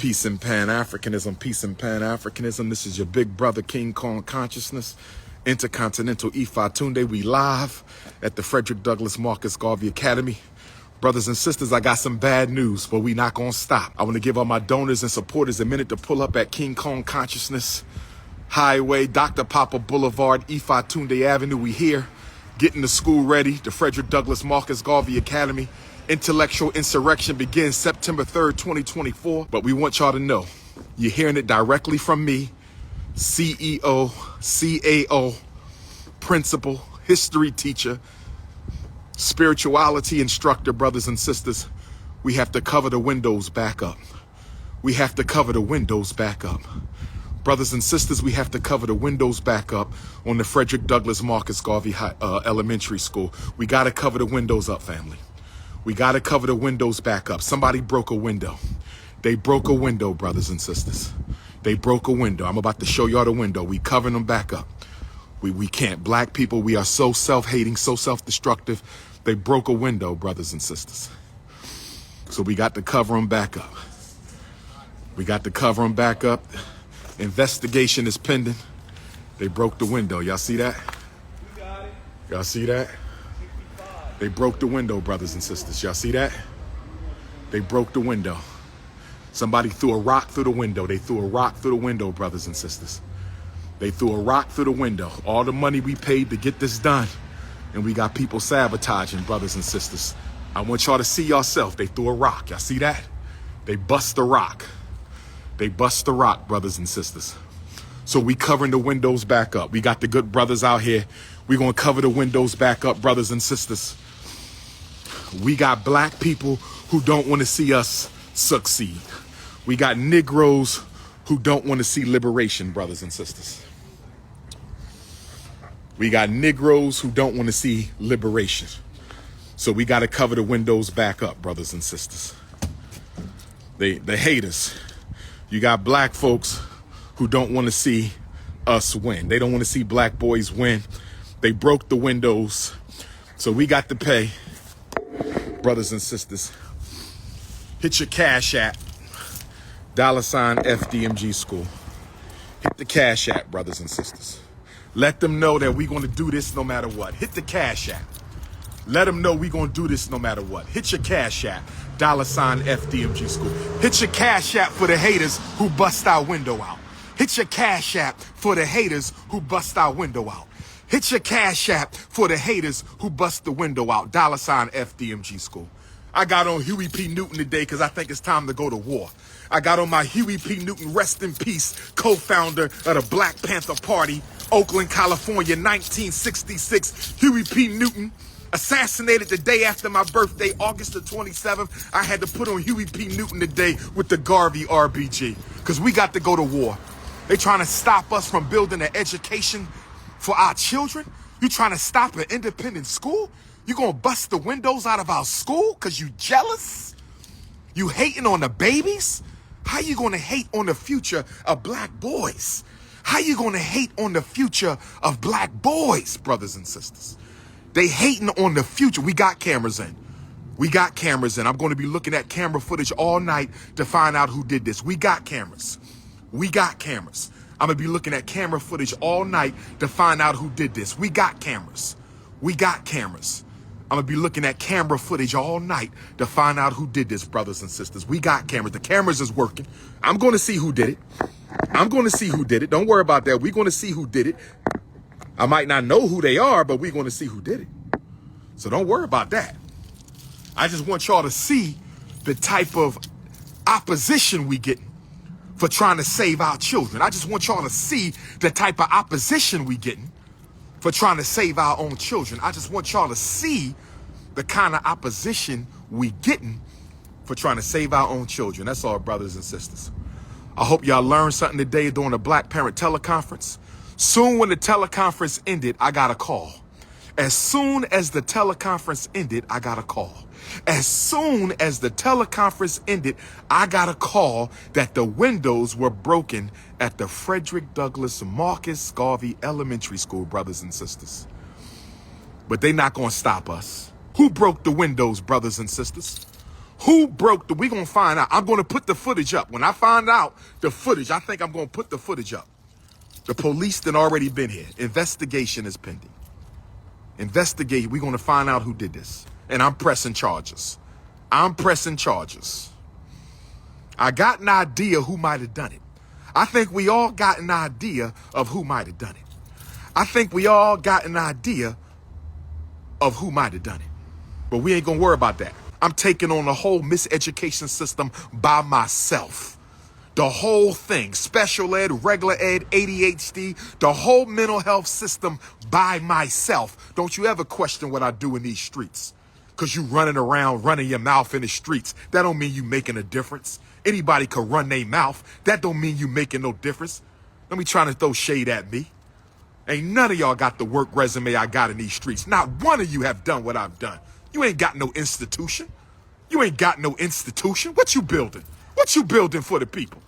Peace and Pan-Africanism, peace and Pan-Africanism. This is your big brother, King Kong Consciousness, Intercontinental Ifa Tunde. We live at the Frederick Douglass Marcus Garvey Academy. Brothers and sisters, I got some bad news, but we not gonna stop. I want to give all my donors and supporters a minute to pull up at King Kong Consciousness Highway, Dr. Papa Boulevard, Ifa Tunde Avenue. We here, getting the school ready. The Frederick Douglass Marcus Garvey Academy. Intellectual insurrection begins September 3rd, 2024. But we want y'all to know, you're hearing it directly from me, CEO, CAO, principal, history teacher, spirituality instructor, brothers and sisters. We have to cover the windows back up. We have to cover the windows back up. Brothers and sisters, we have to cover the windows back up on the Frederick Douglass Marcus Garvey Elementary School. We got to cover the windows up, family. We got to cover the windows back up. Somebody broke a window. They broke a window, brothers and sisters. They broke a window. I'm about to show y'all the window. We covering them back up. We can't. Black people, we are so self-hating, so self-destructive. They broke a window, brothers and sisters. So we got to cover them back up. We got to cover them back up. Investigation is pending. They broke the window. Y'all see that? Y'all see that? They broke the window, brothers and sisters. Y'all see that? They broke the window. Somebody threw a rock through the window. They threw a rock through the window, brothers and sisters. They threw a rock through the window. All the money we paid to get this done. And we got people sabotaging, brothers and sisters. I want y'all to see yourself. They threw a rock. Y'all see that? They bust the rock. They bust the rock, brothers and sisters. So we covering the windows back up. We got the good brothers out here. We're going to cover the windows back up, brothers and sisters. We got black people who don't want to see us succeed. We got Negroes who don't want to see liberation, brothers and sisters. We got Negroes who don't want to see liberation. So we got to cover the windows back up, brothers and sisters. The haters. You got black folks who don't want to see us win. They don't want to see black boys win. They broke the windows. So we got to pay, brothers and sisters. Hit your Cash App, $ FDMG school. Hit the Cash App, brothers and sisters. Let them know that we're going to do this no matter what. Hit the Cash App. Let them know we're going to do this no matter what. Hit your Cash App, $ FDMG school. Hit your Cash App for the haters who bust our window out. Hit your Cash App for the haters who bust our window out. Hit your Cash App for the haters who bust the window out. $ FDMG school. I got on Huey P. Newton today because I think it's time to go to war. I got on my Huey P. Newton, rest in peace, co-founder of the Black Panther Party, Oakland, California, 1966. Huey P. Newton, assassinated the day after my birthday, August the 27th. I had to put on Huey P. Newton today with the Garvey RBG because we got to go to war. They trying to stop us from building an education for our children. You trying to stop an independent school? You gonna bust the windows out of our school because you jealous? You hating on the babies? How you gonna hate on the future of black boys? How you gonna hate on the future of black boys, brothers and sisters? They hating on the future. We got cameras in. We got cameras in. I'm going to be looking at camera footage all night to find out who did this. We got cameras. We got cameras. I'm going to be looking at camera footage all night to find out who did this. We got cameras. We got cameras. I'm going to be looking at camera footage all night to find out who did this, brothers and sisters. We got cameras. The cameras is working. I'm going to see who did it. I'm going to see who did it. Don't worry about that. We're going to see who did it. I might not know who they are, but we're going to see who did it. So don't worry about that. I just want y'all to see the type of opposition we get for trying to save our children. I just want y'all to see the type of opposition we getting for trying to save our own children. I just want y'all to see the kind of opposition we getting for trying to save our own children. That's all, brothers and sisters. I hope y'all learned something today during the Black Parent Teleconference. Soon when the teleconference ended, I got a call. As soon as the teleconference ended, I got a call. As soon as the teleconference ended, I got a call that the windows were broken at the Frederick Douglass Marcus Garvey Elementary School, brothers and sisters. But they're not going to stop us. Who broke the windows, brothers and sisters? Who broke we gonna find out. I'm gonna put the footage up. When I find out the footage, I think I'm gonna put the footage up. The police done already been here. Investigation is pending. Investigate. We're gonna find out who did this. And I'm pressing charges. I'm pressing charges. I got an idea who might have done it. I think we all got an idea of who might have done it. I think we all got an idea of who might have done it. But we ain't gonna worry about that. I'm taking on the whole miseducation system by myself. The whole thing, special ed, regular ed, ADHD, the whole mental health system by myself. Don't you ever question what I do in these streets. Because you running around, running your mouth in the streets. That don't mean you making a difference. Anybody could run their mouth. That don't mean you making no difference. Don't be trying to throw shade at me. Ain't none of y'all got the work resume I got in these streets. Not one of you have done what I've done. You ain't got no institution. You ain't got no institution. What you building? What you building for the people?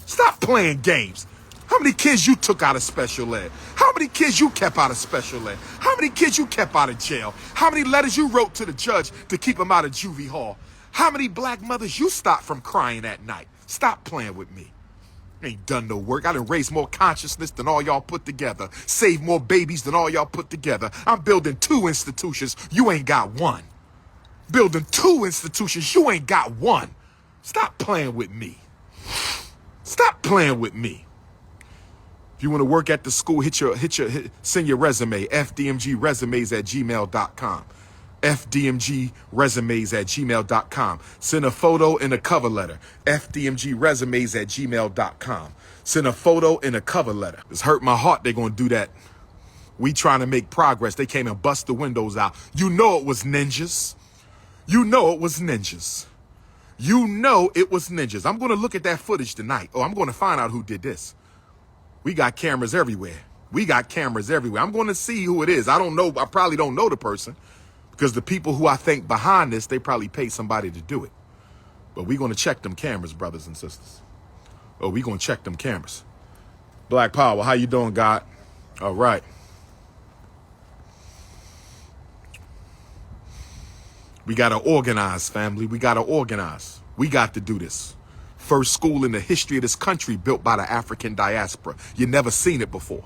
Stop playing games. How many kids you took out of special ed? How many kids you kept out of special ed? How many kids you kept out of jail? How many letters you wrote to the judge to keep them out of juvie hall? How many black mothers you stopped from crying at night? Stop playing with me. Ain't done no work. I done raised more consciousness than all y'all put together. Saved more babies than all y'all put together. I'm building 2 institutions. You ain't got one. Building 2 institutions. You ain't got one. Stop playing with me. Stop playing with me. If you want to work at the school, send your resume. FDMGresumes@gmail.com. FDMGresumes@gmail.com. Send a photo and a cover letter. FDMGresumes@gmail.com. Send a photo and a cover letter. It's hurt my heart they're going to do that. We trying to make progress. They came and bust the windows out. You know it was ninjas. You know it was ninjas. You know it was ninjas. I'm going to look at that footage tonight. Oh, I'm going to find out who did this. We got cameras everywhere. We got cameras everywhere. I'm going to see who it is. I don't know. I probably don't know the person. Because the people who I think behind this, they probably paid somebody to do it. But we're going to check them cameras, brothers and sisters. Oh, we're going to check them cameras. Black Power, how you doing, God? All right. We got to organize, family. We got to organize. We got to do this. First school in the history of this country built by the African diaspora. You never seen it before.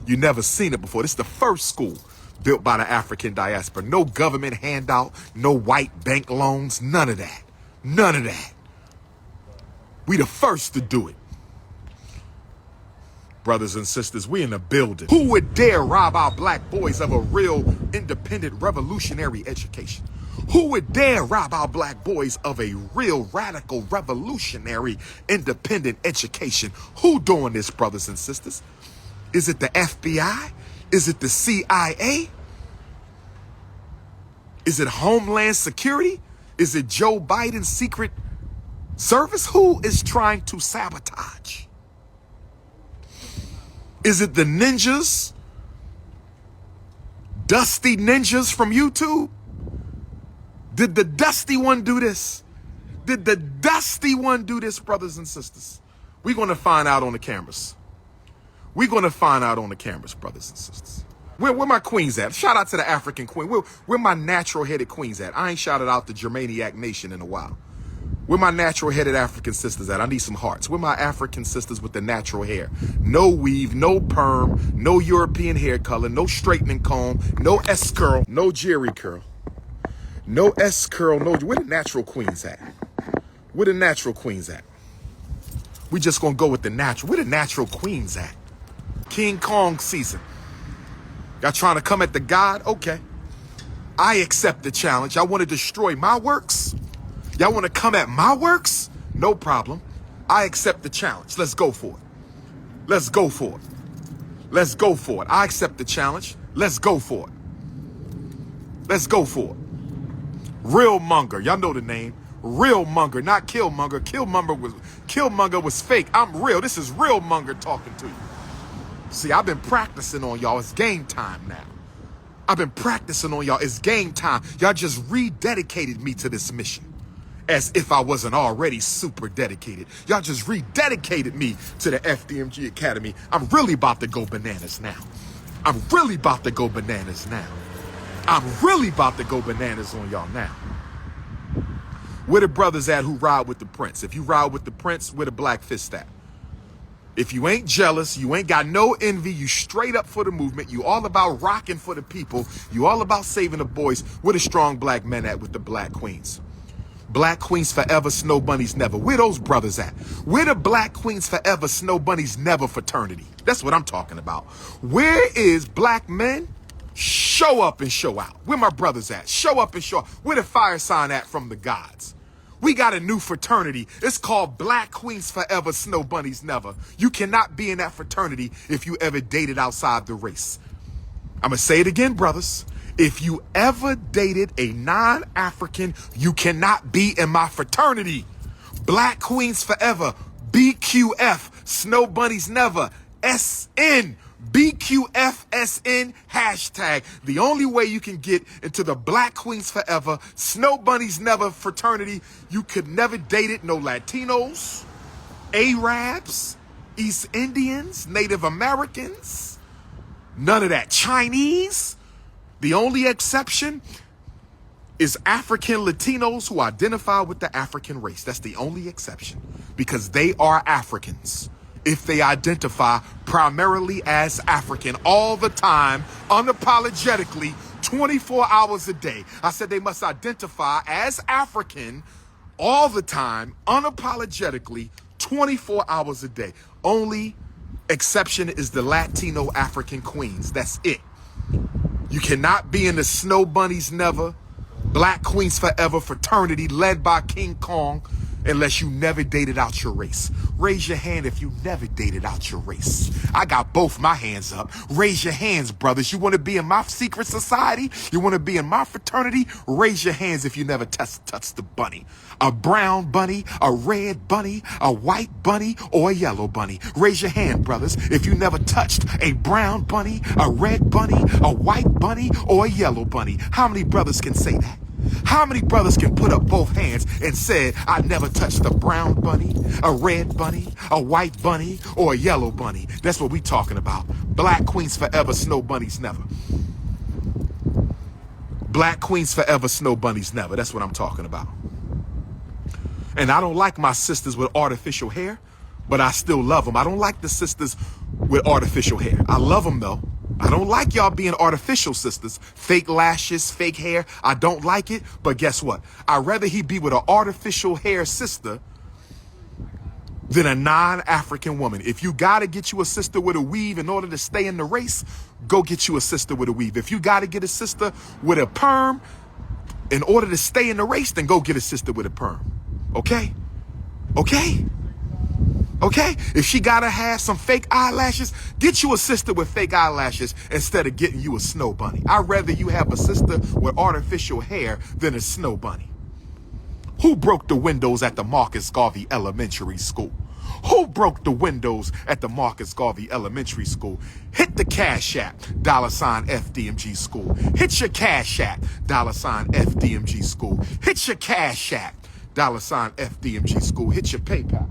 You never seen it before. This is the first school built by the African diaspora. No government handout, no white bank loans, none of that. None of that. We the first to do it. Brothers and sisters, we in the building. Who would dare rob our black boys of a real independent revolutionary education? Who would dare rob our black boys of a real radical revolutionary independent education? Who doing this, brothers and sisters? Is it the FBI? Is it the CIA? Is it Homeland Security? Is it Joe Biden's Secret Service? Who is trying to sabotage? Is it the ninjas? Dusty ninjas from YouTube? Did the dusty one do this? Did the dusty one do this, brothers and sisters? We're going to find out on the cameras. We're going to find out on the cameras, brothers and sisters. Where my queens at? Shout out to the African queen. Where my natural-headed queens at? I ain't shouted out the Germaniac Nation in a while. Where my natural-headed African sisters at? I need some hearts. Where my African sisters with the natural hair? No weave, no perm, no European hair color, no straightening comb, no S-curl, no Jerry curl. No S-curl, no... Where the natural queens at? Where the natural queens at? We just gonna go with the natural. Where the natural queens at? King Kong season. Y'all trying to come at the God? Okay. I accept the challenge. Y'all want to destroy my works? Y'all want to come at my works? No problem. I accept the challenge. Let's go for it. Let's go for it. Let's go for it. I accept the challenge. Let's go for it. Let's go for it. Real Monger. Y'all know the name. Real Monger, not Killmonger. Killmonger was fake. I'm real. This is Real Monger talking to you. See, I've been practicing on y'all. It's game time now. I've been practicing on y'all. It's game time. Y'all just rededicated me to this mission. As if I wasn't already super dedicated. Y'all just rededicated me to the FDMG Academy. I'm really about to go bananas now. I'm really about to go bananas now. I'm really about to go bananas on y'all now. Where the brothers at who ride with the prince? If you ride with the prince, where the black fist at? If you ain't jealous, you ain't got no envy, you straight up for the movement, you all about rocking for the people, you all about saving the boys, where the strong black men at with the black queens? Black queens forever, snow bunnies never. Where those brothers at? Where the black queens forever, snow bunnies never fraternity? That's what I'm talking about. Where is black men? Show up and show out. Where my brothers at? Show up and show out. Where the fire sign at from the gods? We got a new fraternity. It's called Black Queens Forever, Snow Bunnies Never. You cannot be in that fraternity if you ever dated outside the race. I'm going to say it again, brothers. If you ever dated a non-African, you cannot be in my fraternity. Black Queens Forever, BQF, Snow Bunnies Never, SN. BQFSN hashtag. The only way you can get into the Black Queens Forever, Snow Bunnies Never fraternity, you could never date it. No Latinos, Arabs, East Indians, Native Americans, none of that. Chinese. The only exception is African Latinos who identify with the African race. That's the only exception because they are Africans. If they identify primarily as African all the time, unapologetically, 24 hours a day. I said they must identify as African all the time, unapologetically, 24 hours a day. Only exception is the Latino African queens. That's it. You cannot be in the Snow Bunnies Never, Black Queens Forever fraternity led by King Kong unless you never dated out your race. Raise your hand if you never dated out your race. I got both my hands up. Raise your hands, brothers. You want to be in my secret society? You want to be in my fraternity? Raise your hands if you never touched the bunny. A brown bunny, a red bunny, a white bunny, or a yellow bunny. Raise your hand, brothers, if you never touched a brown bunny, a red bunny, a white bunny, or a yellow bunny. How many brothers can say that? How many brothers can put up both hands and said, I never touched a brown bunny, a red bunny, a white bunny, or a yellow bunny? That's what we talking about. Black Queens Forever, Snow Bunnies Never. Black Queens Forever, Snow Bunnies Never. That's what I'm talking about. And I don't like my sisters with artificial hair, but I still love them. I don't like the sisters with artificial hair. I love them though. I don't like y'all being artificial sisters. Fake lashes, fake hair. I don't like it. But guess what? I'd rather he be with an artificial hair sister than a non-African woman. If you got to get you a sister with a weave in order to stay in the race, go get you a sister with a weave. If you got to get a sister with a perm in order to stay in the race, then go get a sister with a perm. Okay? Okay? Okay? If she gotta have some fake eyelashes, get you a sister with fake eyelashes instead of getting you a snow bunny. I'd rather you have a sister with artificial hair than a snow bunny. Who broke the windows at the Marcus Garvey Elementary School? Who broke the windows at the Marcus Garvey Elementary School? Hit the Cash App, $ FDMG School. Hit your Cash App, $ FDMG School. Hit your Cash App, $ FDMG School. Hit your PayPal.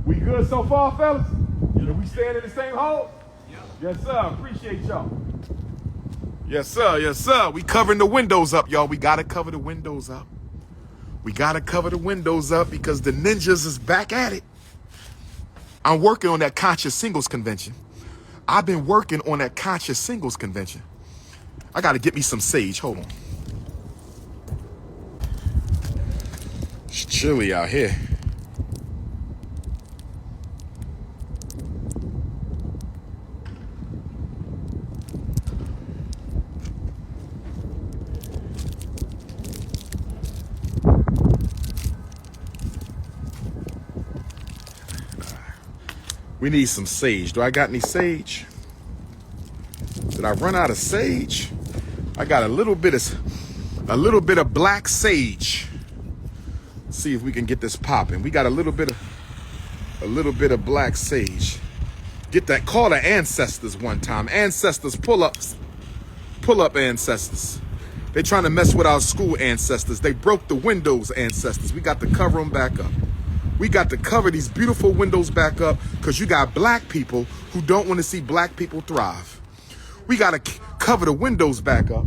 We good so far, fellas? Yeah. We staying in the same hole? Yep. Yes, sir. Appreciate y'all. Yes, sir. Yes, sir. We covering the windows up, y'all. We got to cover the windows up. We got to cover the windows up because the ninjas is back at it. I'm working on that conscious singles convention. I've been working on that conscious singles convention. I got to get me some sage. Hold on. It's chilly out here. We need some sage. Do I got any sage? Did I run out of sage? I got a little bit of black sage. Let's see if we can get this popping. We got a little bit of black sage. Get that. Call the ancestors one time. Ancestors, pull up ancestors. They trying to mess with our school ancestors. They broke the windows, ancestors. We got to cover them back up. We got to cover these beautiful windows back up because you got black people who don't want to see black people thrive. We got to cover the windows back up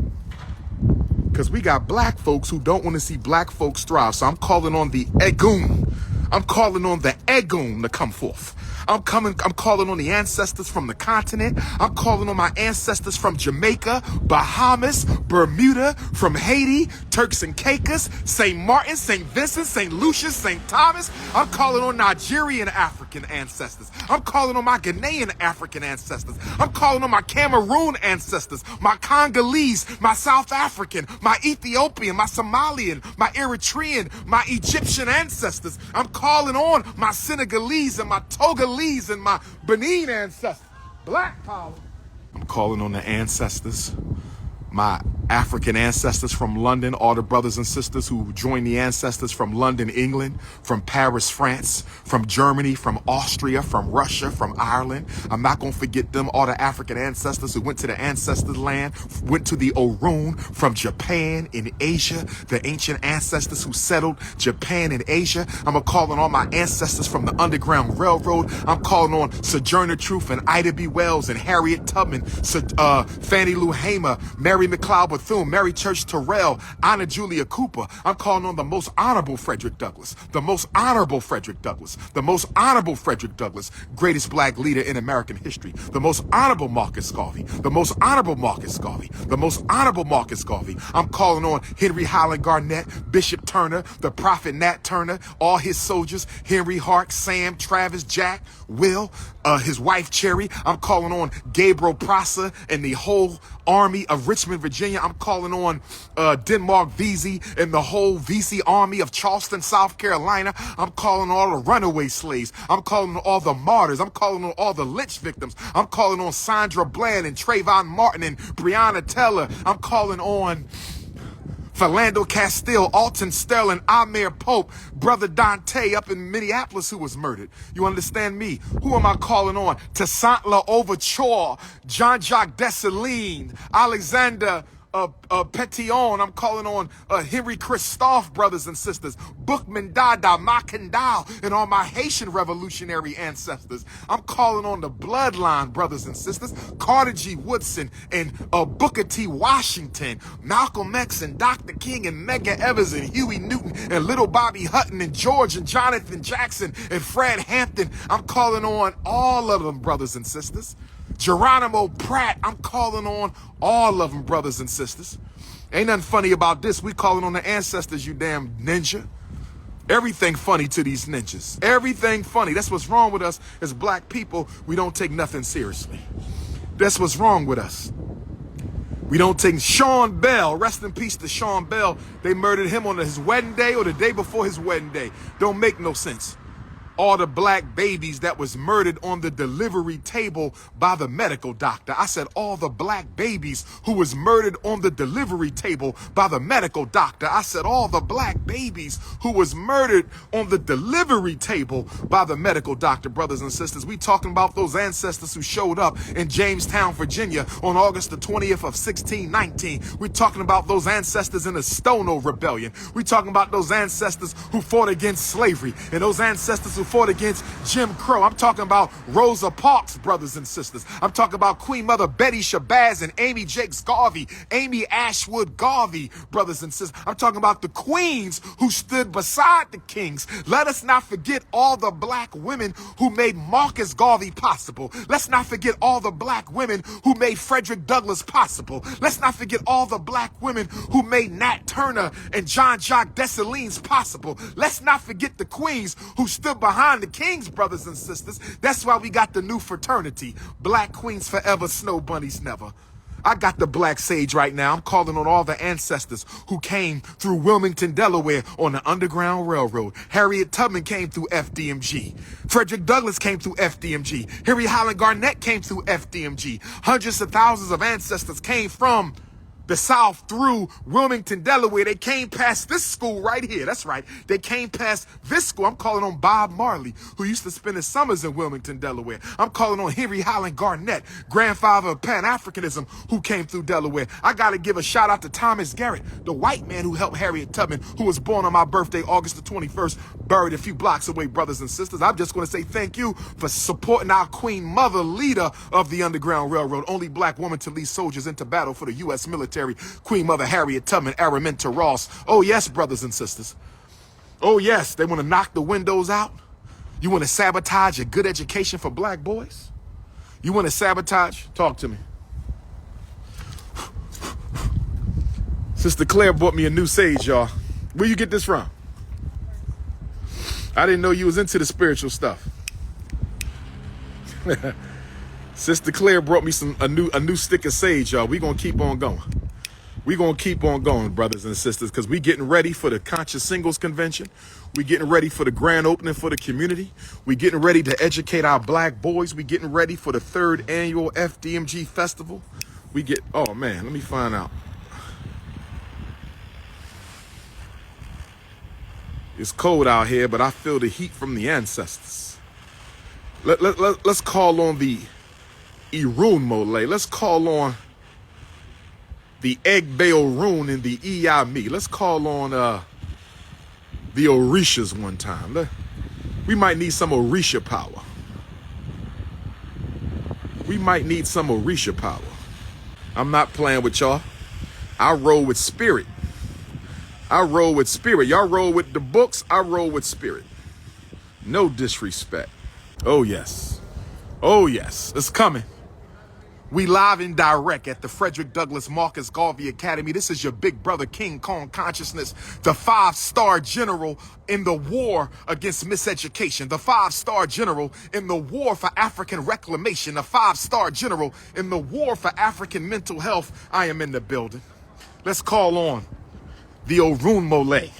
because we got black folks who don't want to see black folks thrive. So I'm calling on the Egun. I'm calling on the Egun to come forth. I'm calling on the ancestors from the continent. I'm calling on my ancestors from Jamaica, Bahamas, Bermuda, from Haiti, Turks and Caicos, St. Martin, St. Vincent, St. Lucius, St. Thomas. I'm calling on Nigerian African ancestors. I'm calling on my Ghanaian African ancestors. I'm calling on my Cameroon ancestors, my Congolese, my South African, my Ethiopian, my Somalian, my Eritrean, my Egyptian ancestors. I'm calling on my Senegalese and my Togolese and my Benin ancestors. Black power. I'm calling on the ancestors, my African ancestors from London, all the brothers and sisters who joined the ancestors from London, England, from Paris, France, from Germany, from Austria, from Russia, from Ireland. I'm not going to forget them, all the African ancestors who went to the ancestors' land, went to the Orun, from Japan in Asia, the ancient ancestors who settled Japan and Asia. I'm going to call on all my ancestors from the Underground Railroad. I'm calling on Sojourner Truth and Ida B. Wells and Harriet Tubman, Fannie Lou Hamer, Mary McLeod Bethune, Mary Church Terrell, Anna Julia Cooper. I'm calling on the most honorable Frederick Douglass, the most honorable Frederick Douglass, the most honorable Frederick Douglass, greatest black leader in American history, the most honorable Marcus Garvey, the most honorable Marcus Garvey, the most honorable Marcus Garvey. I'm calling on Henry Highland Garnett, Bishop Turner, the prophet Nat Turner, all his soldiers, Henry Hart, Sam, Travis, Jack, Will, his wife Cherry. I'm calling on Gabriel Prosser and the whole army of Richmond, Virginia. I'm calling on Denmark Vesey and the whole Vesey army of Charleston, South Carolina. I'm calling on all the runaway slaves. I'm calling on all the martyrs. I'm calling on all the lynch victims. I'm calling on Sandra Bland and Trayvon Martin and Breonna Taylor. I'm calling on Philando Castile, Alton Sterling, Amir Pope, Brother Dante up in Minneapolis who was murdered. You understand me? Who am I calling on? Toussaint L'Ouverture, Jean-Jacques Dessalines, Alexander Petillon. I'm calling on Henry Christophe, brothers and sisters, Bookman Dada, Makandal, and all my Haitian revolutionary ancestors. I'm calling on the bloodline, brothers and sisters, Carter G. Woodson and Booker T. Washington, Malcolm X and Dr. King and Medgar Evers and Huey Newton and little Bobby Hutton and George and Jonathan Jackson and Fred Hampton. I'm calling on all of them, brothers and sisters. Geronimo Pratt, I'm calling on all of them, brothers and sisters. Ain't nothing funny about this. We calling on the ancestors, you damn ninja. Everything funny to these ninjas. Everything funny. That's what's wrong with us as black people. We don't take nothing seriously. That's what's wrong with us. We don't take Sean Bell. Rest in peace to Sean Bell. They murdered him on his wedding day or the day before his wedding day. Don't make no sense. All the black babies that was murdered on the delivery table by the medical doctor. I said all the black babies who was murdered on the delivery table by the medical doctor. I said all the black babies who was murdered on the delivery table by the medical doctor, brothers and sisters. We talking about those ancestors who showed up in Jamestown, Virginia on August the 20th of 1619. We're talking about those ancestors in the Stono Rebellion. We're talking about those ancestors who fought against slavery and those ancestors who fought against Jim Crow. I'm talking about Rosa Parks, brothers and sisters. I'm talking about Queen Mother Betty Shabazz and Amy Jakes Garvey, Amy Ashwood Garvey, brothers and sisters. I'm talking about the queens who stood beside the kings. Let us not forget all the black women who made Marcus Garvey possible. Let's not forget all the black women who made Frederick Douglass possible. Let's not forget all the black women who made Nat Turner and Jean-Jacques Dessalines possible. Let's not forget the queens who stood behind the kings, brothers and sisters. That's why we got the new fraternity. Black queens forever, snow bunnies never. I got the black sage right now. I'm calling on all the ancestors who came through Wilmington, Delaware on the Underground Railroad. Harriet Tubman came through FDMG. Frederick Douglass came through FDMG. Henry Highland Garnett came through FDMG. Hundreds of thousands of ancestors came from the South through Wilmington, Delaware. They came past this school right here. That's right. They came past this school. I'm calling on Bob Marley, who used to spend his summers in Wilmington, Delaware. I'm calling on Henry Highland Garnett, grandfather of Pan-Africanism, who came through Delaware. I got to give a shout out to Thomas Garrett, the white man who helped Harriet Tubman, who was born on my birthday, August the 21st, buried a few blocks away, brothers and sisters. I'm just going to say thank you for supporting our Queen Mother, leader of the Underground Railroad, only black woman to lead soldiers into battle for the U.S. military Secretary, Queen Mother Harriet Tubman, Araminta Ross. Oh, yes, brothers and sisters. Oh, yes, they want to knock the windows out. You want to sabotage a good education for black boys? You want to sabotage? Talk to me. Sister Claire bought me a new sage, y'all. Where you get this from? I didn't know you was into the spiritual stuff. Sister Claire brought me a new stick of sage, y'all. We gonna keep on going. We gonna keep on going, brothers and sisters, because we getting ready for the Conscious Singles Convention. We getting ready for the grand opening for the community. We getting ready to educate our black boys. We getting ready for the 3rd annual FDMG festival. Oh man, let me find out. It's cold out here, but I feel the heat from the ancestors. Let's call on the Irun Mole. Let's call on the Egbe Rune and the Iyami. Let's call on the Orishas one time. We might need some Orisha power. We might need some Orisha power. I'm not playing with y'all. I roll with spirit. I roll with spirit. Y'all roll with the books. I roll with spirit. No disrespect. Oh, yes. Oh, yes. It's coming. We live and direct at the Frederick Douglass Marcus Garvey Academy. This is your big brother, King Kong Consciousness, the 5-star general in the war against miseducation, the 5-star general in the war for African reclamation, the 5-star general in the war for African mental health. I am in the building. Let's call on the Orun Mole.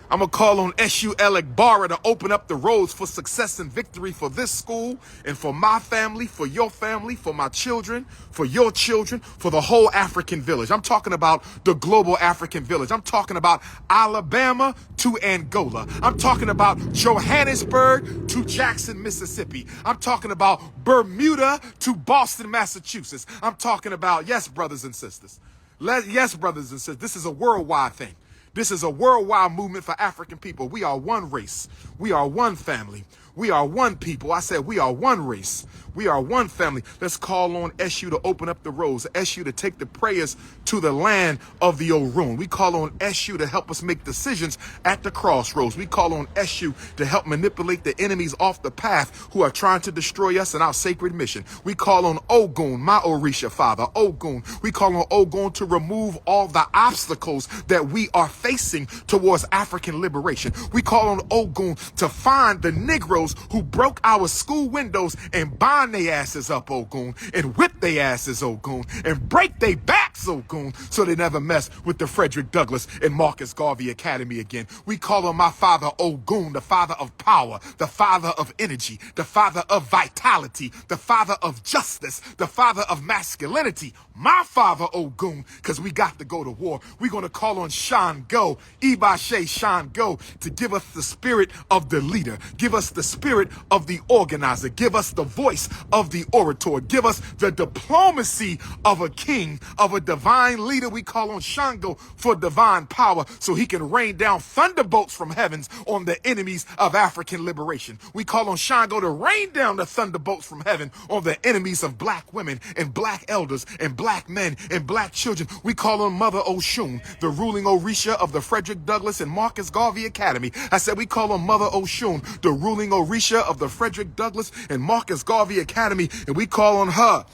I'm going to call on S.U. Elegbara to open up the roads for success and victory for this school and for my family, for your family, for my children, for your children, for the whole African village. I'm talking about the global African village. I'm talking about Alabama to Angola. I'm talking about Johannesburg to Jackson, Mississippi. I'm talking about Bermuda to Boston, Massachusetts. I'm talking about, yes, brothers and sisters. Yes, brothers and sisters, this is a worldwide thing. This is a worldwide movement for African people. We are one race. We are one family. We are one people. I said we are one race. We are one family. Let's call on SU to open up the roads. SU to take the prayers to the land of the Orun. We call on SU to help us make decisions at the crossroads. We call on SU to help manipulate the enemies off the path who are trying to destroy us in our sacred mission. We call on Ogun, my Orisha father, Ogun. We call on Ogun to remove all the obstacles that we are facing towards African liberation. We call on Ogun to find the Negroes who broke our school windows and bind their asses up, Ogun, and whip their asses, Ogun, and break their backs, Ogun, so they never mess with the Frederick Douglass and Marcus Garvey Academy again. We call on my father, Ogun, the father of power, the father of energy, the father of vitality, the father of justice, the father of masculinity, my father, Ogun, because we got to go to war. We're going to call on Shango, Ibashe Shango, to give us the spirit of the leader, give us the spirit of the organizer, give us the voice of the orator, give us the diplomacy of a king, of a divine leader. We call on Shango for divine power so he can rain down thunderbolts from heavens on the enemies of African liberation. We call on Shango to rain down the thunderbolts from heaven on the enemies of black women and black elders and black men and black children. We call on Mother Oshun, the ruling Orisha of the Frederick Douglass and Marcus Garvey Academy. I said we call on Mother Oshun, the ruling Orisha of the Frederick Douglass and Marcus Garvey Academy, and we call on her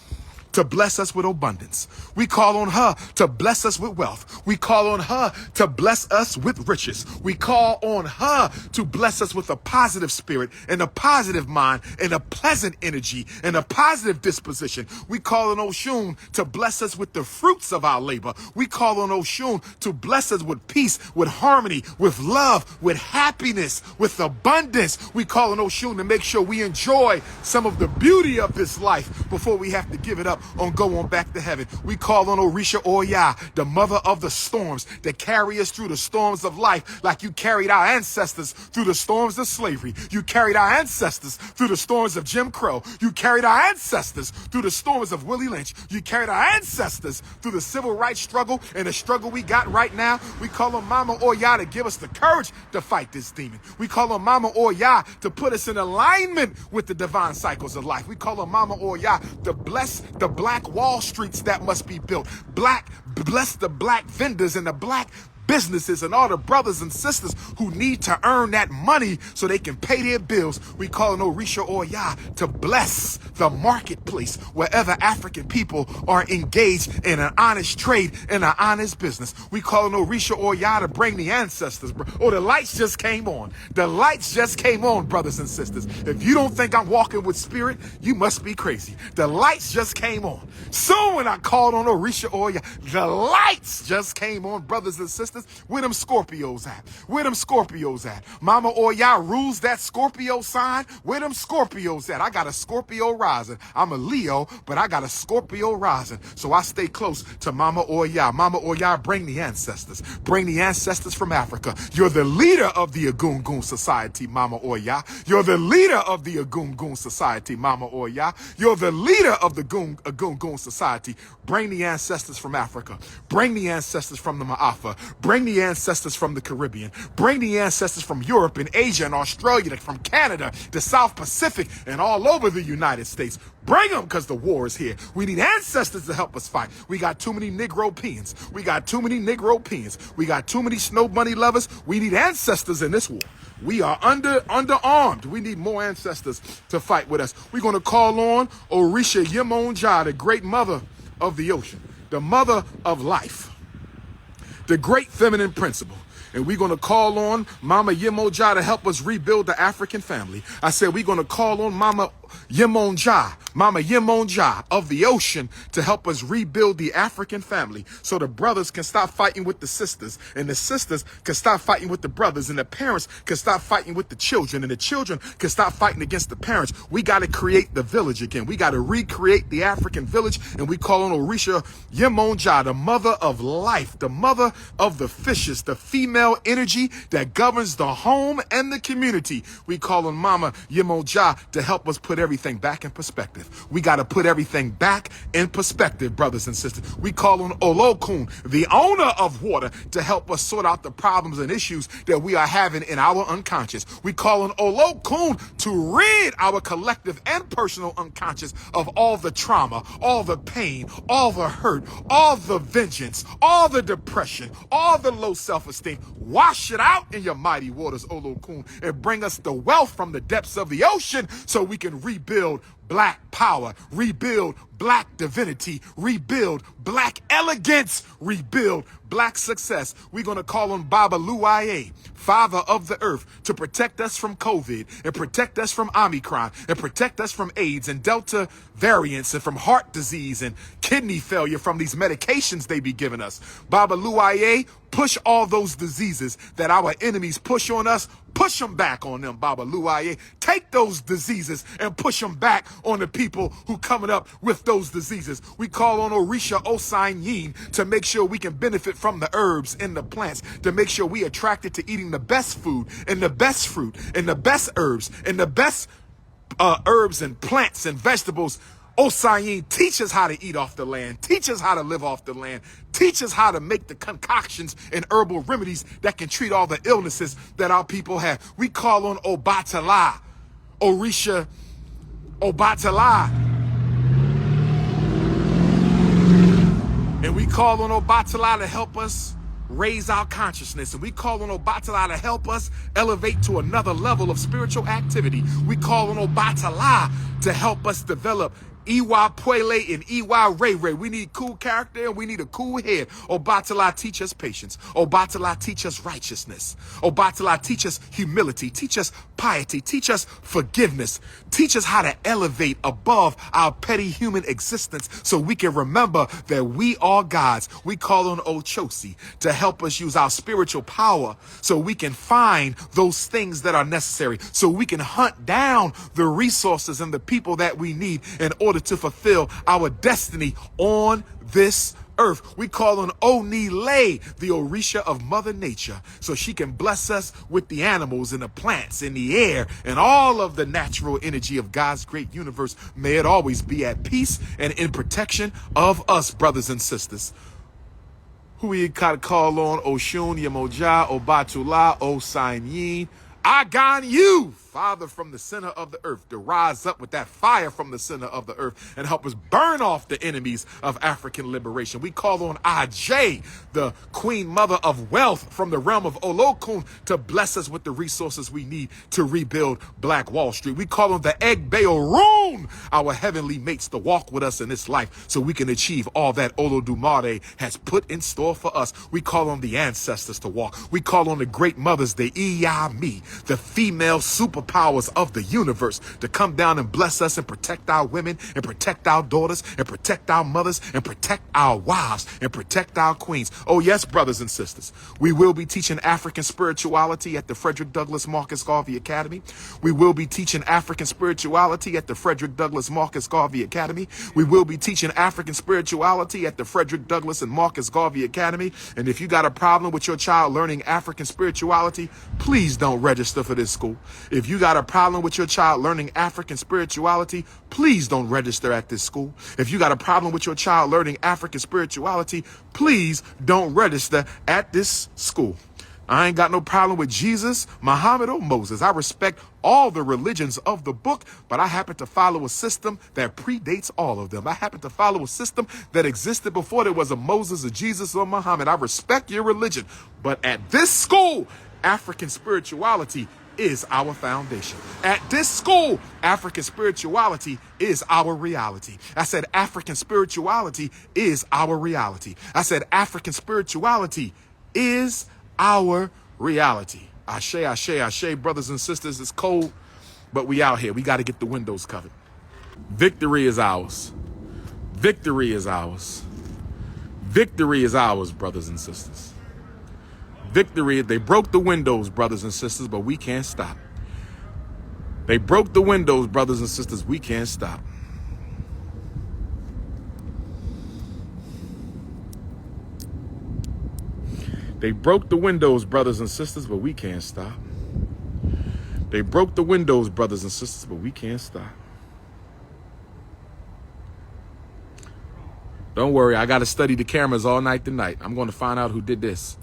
to bless us with abundance. We call on her to bless us with wealth. We call on her to bless us with riches. We call on her to bless us with a positive spirit and a positive mind and a pleasant energy and a positive disposition. We call on Oshun to bless us with the fruits of our labor. We call on Oshun to bless us with peace, with harmony, with love, with happiness, with abundance. We call on Oshun to make sure we enjoy some of the beauty of this life before we have to give it up on go on back to heaven. We call on Orisha Oya, the mother of the storms, that carry us through the storms of life like you carried our ancestors through the storms of slavery. You carried our ancestors through the storms of Jim Crow. You carried our ancestors through the storms of Willie Lynch. You carried our ancestors through the civil rights struggle and the struggle we got right now. We call on Mama Oya to give us the courage to fight this demon. We call on Mama Oya to put us in alignment with the divine cycles of life. We call on Mama Oya to bless the black Wall Streets that must be built. Bless the black vendors and the black businesses and all the brothers and sisters who need to earn that money so they can pay their bills. We call on Orisha Oya to bless the marketplace wherever African people are engaged in an honest trade and an honest business. We call on Orisha Oya to bring the ancestors. Oh, the lights just came on. The lights just came on, brothers and sisters. If you don't think I'm walking with spirit, you must be crazy. The lights just came on. Soon when I called on Orisha Oya, the lights just came on, brothers and sisters. Where them Scorpios at? Where them Scorpios at? Mama Oya rules that Scorpio sign. Where them Scorpios at? I got a Scorpio rising. I'm a Leo, but I got a Scorpio rising. So I stay close to Mama Oya. Mama Oya, bring the ancestors. Bring the ancestors from Africa. You're the leader of the Agungun Society, Mama Oya. You're the leader of the Agungun Society, Mama Oya. You're the leader of the Agungun Society. Bring the ancestors from Africa. Bring the ancestors from the Ma'afa. Bring the ancestors from the Caribbean. Bring the ancestors from Europe and Asia and Australia, from Canada, the South Pacific, and all over the United States. Bring them, because the war is here. We need ancestors to help us fight. We got too many Negro-peans. We got too many Negro-peans. We got too many snow bunny lovers. We need ancestors in this war. We are underarmed. We need more ancestors to fight with us. We're going to call on Orisha Yemonja, the great mother of the ocean, the mother of life, the great feminine principle. And we're going to call on Mama Yemonja to help us rebuild the African family. I said we're going to call on Mama Yemonja of the ocean to help us rebuild the African family so the brothers can stop fighting with the sisters, and the sisters can stop fighting with the brothers, and the parents can stop fighting with the children, and the children can stop fighting against the parents. We got to create the village again. We got to recreate the African village, and we call on Orisha Yemonja, the mother of life, the mother of the fishes, the female energy that governs the home and the community. We call on Mama Yemonja to help us put everything back in perspective. We got to put everything back in perspective, brothers and sisters. We call on Olokun, the owner of water, to help us sort out the problems and issues that we are having in our unconscious. We call on Olokun to rid our collective and personal unconscious of all the trauma, all the pain, all the hurt, all the vengeance, all the depression, all the low self-esteem. Wash it out in your mighty waters, Olokun, and bring us the wealth from the depths of the ocean so we can rebuild black power, rebuild black divinity, rebuild black elegance, rebuild black success. We're going to call on Baba Luaye, Father of the Earth, to protect us from COVID and protect us from Omicron and protect us from AIDS and Delta variants and from heart disease and kidney failure from these medications they be giving us. Baba Luaye, push all those diseases that our enemies push on us, push them back on them, Baba Luaye. Take those diseases and push them back on the people who coming up with those diseases. We call on Orisha Osanyin to make sure we can benefit from the herbs and the plants, to make sure we attracted to eating the best food and the best fruit and the best herbs and the best herbs and plants and vegetables. Osayin, teach us how to eat off the land. Teach us how to live off the land. Teach us how to make the concoctions and herbal remedies that can treat all the illnesses that our people have. We call on Obatala, Orisha Obatala. And we call on Obatala to help us raise our consciousness. And we call on Obatala to help us elevate to another level of spiritual activity. We call on Obatala to help us develop Iwa Pwele and Iwa Ray Ray. We need cool character and we need a cool head. Obatala, teach us patience. Obatala, teach us righteousness. Obatala, teach us humility. Teach us piety. Teach us forgiveness. Teach us how to elevate above our petty human existence so we can remember that we are gods. We call on Ochosi to help us use our spiritual power so we can find those things that are necessary, so we can hunt down the resources and the people that we need in order to fulfill our destiny on this earth. We call on Onile, the Orisha of Mother Nature, so she can bless us with the animals and the plants and the air and all of the natural energy of God's great universe. May it always be at peace and in protection of us, brothers and sisters. Who we gotta call on? Oshun, Yemoja, Obatula, Osanyin, Agan Youth. Father, from the center of the earth, to rise up with that fire from the center of the earth and help us burn off the enemies of African liberation. We call on Aj, the queen mother of wealth from the realm of Olokun, to bless us with the resources we need to rebuild Black Wall Street. We call on the Egbeorun, our heavenly mates, to walk with us in this life so we can achieve all that DR.UMAR has put in store for us. We call on the ancestors to walk. We call on the great mothers, the EIME, the female superpowers of the universe, to come down and bless us and protect our women and protect our daughters and protect our mothers and protect our wives and protect our queens. Oh yes, brothers and sisters, we will be teaching African spirituality at the Frederick Douglass Marcus Garvey Academy. We will be teaching African spirituality at the Frederick Douglass Marcus Garvey Academy. We will be teaching African spirituality at the Frederick Douglass and Marcus Garvey Academy. And if you got a problem with your child learning African spirituality, please don't register for this school. If you got a problem with your child learning African spirituality, please don't register at this school. If you got a problem with your child learning African spirituality, please don't register at this school. I ain't got no problem with Jesus, Muhammad, or Moses. I respect all the religions of the book, but I happen to follow a system that predates all of them. I happen to follow a system that existed before there was a Moses, a Jesus, or Muhammad. I respect your religion, but at this school, African spirituality is our foundation. At this school, African spirituality is our reality. I said African spirituality is our reality. I said African spirituality is our reality. Ashe, ashe, ashe, brothers and sisters. It's cold, but we out here. We got to get the windows covered. Victory is ours. Victory is ours. Victory is ours, brothers and sisters. Victory, they broke the windows, brothers and sisters, but we can't stop. They broke the windows, brothers and sisters. We can't stop. They broke the windows, brothers and sisters, but we can't stop. They broke the windows, brothers and sisters, but we can't stop. Don't worry, I got to study the cameras all night tonight. I'm going to find out who did this.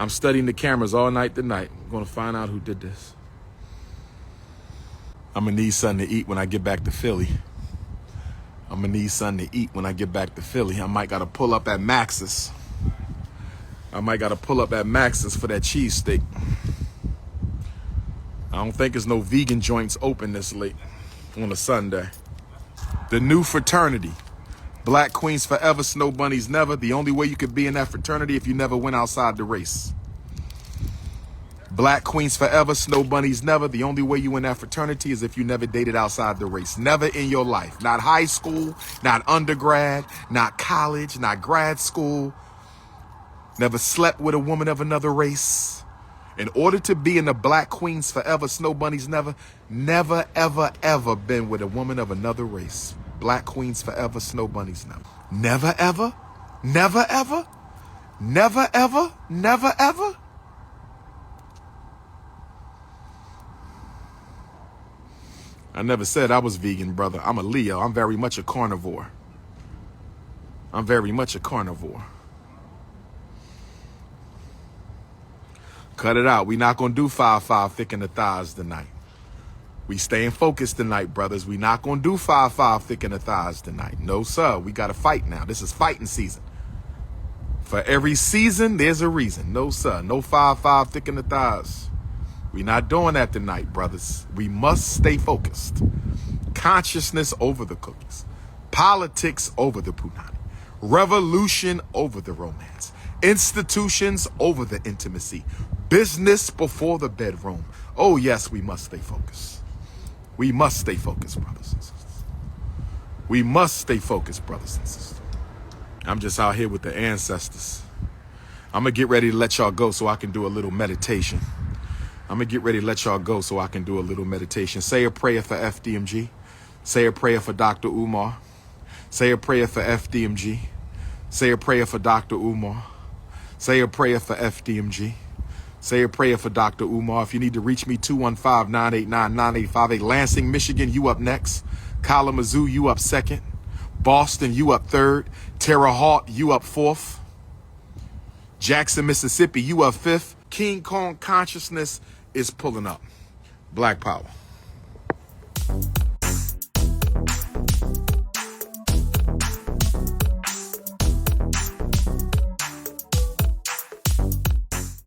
I'm studying the cameras all night tonight. I'm going to find out who did this. I'm going to need something to eat when I get back to Philly. I'm going to need something to eat when I get back to Philly. I might got to pull up at Max's. I might got to pull up at Max's for that cheesesteak. I don't think there's no vegan joints open this late on a Sunday. The new fraternity. Black Queens Forever, Snow Bunnies Never. The only way you could be in that fraternity if you never went outside the race. Black Queens Forever, Snow Bunnies Never. The only way you in that fraternity is if you never dated outside the race. Never in your life. Not high school, not undergrad, not college, not grad school. Never slept with a woman of another race. In order to be in the Black Queens Forever, Snow Bunnies Never, never, ever, ever been with a woman of another race. Black Queens Forever, Snow Bunnies Never. Never, ever, never, ever, never, ever, never, ever. I never said I was vegan, brother. I'm a Leo. I'm very much a carnivore. I'm very much a carnivore. Cut it out. We not going to do 5-5 thick in the thighs tonight. We staying focused tonight, brothers. We not going to do 5-5 thick in the thighs tonight. No, sir. We got to fight now. This is fighting season. For every season, there's a reason. No, sir. No 5-5 thick in the thighs. We not doing that tonight, brothers. We must stay focused. Consciousness over the cookies. Politics over the punani. Revolution over the romance. Institutions over the intimacy. Business before the bedroom. Oh, yes, we must stay focused. We must stay focused, brothers and sisters. We must stay focused, brothers and sisters. I'm just out here with the ancestors. I'm going to get ready to let y'all go so I can do a little meditation. I'm going to get ready to let y'all go so I can do a little meditation. Say a prayer for FDMG. Say a prayer for DR.UMAR. Say a prayer for FDMG. Say a prayer for DR.UMAR. Say a prayer for FDMG. Say a prayer for DR.UMAR. If you need to reach me, 215-989-9858. Lansing, Michigan, you up next. Kalamazoo, you up second. Boston, you up third. Terre Haute, you up fourth. Jackson, Mississippi, you up fifth. King Kong consciousness is pulling up. Black power.